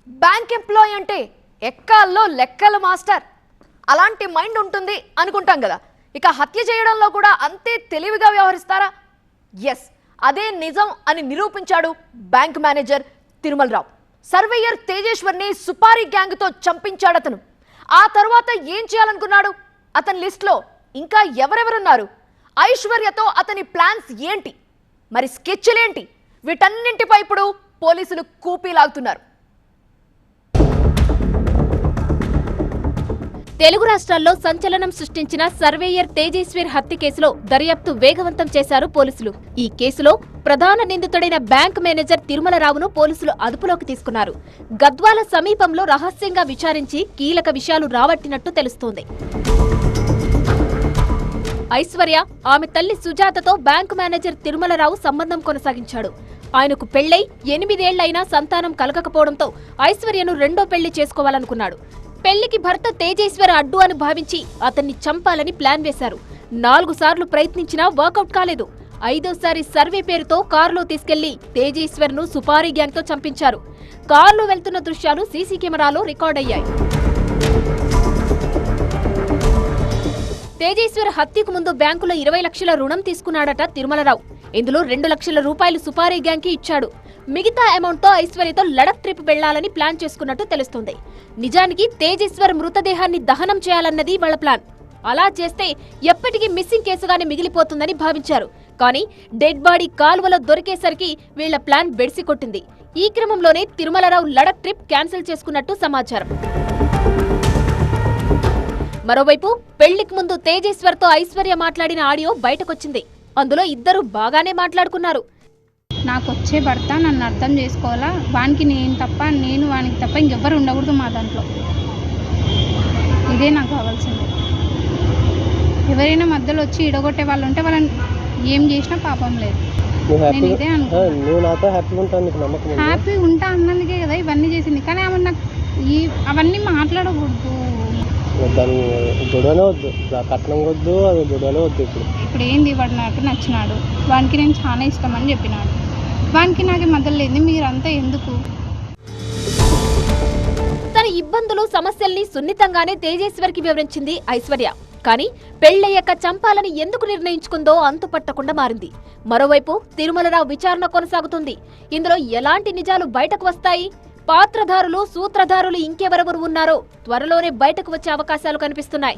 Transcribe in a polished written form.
Bank employee అంటే ఎక్కాల్లో లెక్కల master అలాంటి మైండ్ ఉంటుంది అనుకుంటాం కదా. ఇక హత్య చేయడంలో కూడా అంతే తెలివిగా వ్యవహరిస్తారా? ఎస్, అదే నిజం అని నిరూపించాడు బ్యాంక్ మేనేజర్ తిరుమలరావు. సర్వేయర్ తేజేశ్వర్ని సుపారీ గ్యాంగ్తో చంపించాడు అతను. ఆ తర్వాత ఏం చేయాలనుకున్నాడు? అతని లిస్ట్లో ఇంకా ఎవరెవరున్నారు? ఐశ్వర్యతో అతని ప్లాన్స్ ఏంటి? మరి స్కెచ్లేంటి? వీటన్నింటిపై ఇప్పుడు పోలీసులు కూపీలాగుతున్నారు. తెలుగు రాష్ట్రాల్లో సంచలనం సృష్టించిన సర్వేయర్ తేజేశ్వర్ హత్య కేసులో దర్యాప్తు వేగవంతం చేశారు పోలీసులు. ఈ కేసులో ప్రధాన నిందితుడైన బ్యాంక్ మేనేజర్ తిరుమలరావును పోలీసులు అదుపులోకి తీసుకున్నారు. గద్వాల సమీపంలో రహస్యంగా విచారించి కీలక విషయాలు రాబట్టినట్టు తెలుస్తోంది. ఐశ్వర్య, ఆమె తల్లి సుజాతతో బ్యాంకు మేనేజర్ తిరుమలరావు సంబంధం కొనసాగించాడు. ఆయనకు పెళ్లై 8 ఏళ్లైనా సంతానం కలగకపోవడంతో ఐశ్వర్యను రెండో పెళ్లి చేసుకోవాలనుకున్నాడు. పెళ్లికి భర్త తేజేశ్వర్ అడ్డు అని భావించి అతన్ని చంపాలని ప్లాన్ వేశారు. 4 సార్లు ప్రయత్నించినా వర్కౌట్ కాలేదు. 5వ సర్వే పేరుతో కారులో తీసుకెళ్లి తేజేశ్వర్ను సుపారీ గ్యాంగ్తో చంపించారు. కారులో వెళ్తున్న దృశ్యాలు సీసీ కెమెరాలో రికార్డయ్యాయి. తేజేశ్వర్ హత్యకు ముందు బ్యాంకులో 20 లక్షల రుణం తీసుకున్నాడట తిరుమలరావు. ఇందులో 2 లక్షల రూపాయలు సుపారీ గ్యాంగ్కి ఇచ్చాడు. మిగతా అమౌంట్తో ఐశ్వర్యతో లడక్ ట్రిప్ వెళ్లాలని ప్లాన్ చేసుకున్నట్టు తెలుస్తుంది. నిజానికి తేజేశ్వర్ మృతదేహాన్ని దహనం చేయాలన్నది వాళ్ళ ప్లాన్. అలా చేస్తే ఎప్పటికీ మిస్సింగ్ కేసుగానే మిగిలిపోతుందని భావించారు. కానీ డెడ్ బాడీ కాలువలో దొరికేసరికి వీళ్ల ప్లాన్ బెడిసి కొట్టింది. ఈ క్రమంలోనే తిరుమలరావు లడక్ ట్రిప్ క్యాన్సిల్ చేసుకున్నట్టు సమాచారం. మరోవైపు పెళ్లికి ముందు తేజేశ్వర్తో ఐశ్వర్య మాట్లాడిన ఆడియో బయటకొచ్చింది. అందులో ఇద్దరు బాగానే మాట్లాడుకున్నారు. నాకు వచ్చే భర్త నన్ను అర్థం చేసుకోవాలా, వానికి నేను తప్ప, నేను వానికి తప్ప ఇంకెవ్వరు ఉండకూడదు మా దాంట్లో. ఇదే నాకు కావాల్సింది. ఎవరైనా మధ్యలో వచ్చి ఇడగొట్టే వాళ్ళు ఉంటే వాళ్ళని ఏం చేసినా పాపం లేదు. నేను ఇదే అనుకున్నాను. హ్యాపీ ఉంటా అన్నందుకే కదా ఇవన్నీ చేసింది. కానీ ఆమె నాకు అవన్నీ మాట్లాడకూడదు. ఇప్పుడు ఏంది, వాడు నాకు నచ్చినాడు, వానికి నేను చాలా ఇష్టం అని చెప్పినాడు. వానికి నాకు మధ్యలో లేదు, మీరంతా ఎందుకు? తన ఇబ్బందులు సమస్యల్ని సున్నితంగానే తేజేశ్వర్కి వివరించింది ఐశ్వర్య. కానీ పెళ్లయ్యాక చంపాలని ఎందుకు నిర్ణయించుకుందో అంతుపట్టకుండా మారింది. మరోవైపు తిరుమలరావు విచారణ కొనసాగుతుంది. ఇందులో ఎలాంటి నిజాలు బయటకు వస్తాయి? పాత్రధారులు, సూత్రధారులు ఇంకెవరెవరు ఉన్నారో త్వరలోనే బయటకు వచ్చే అవకాశాలు కనిపిస్తున్నాయి.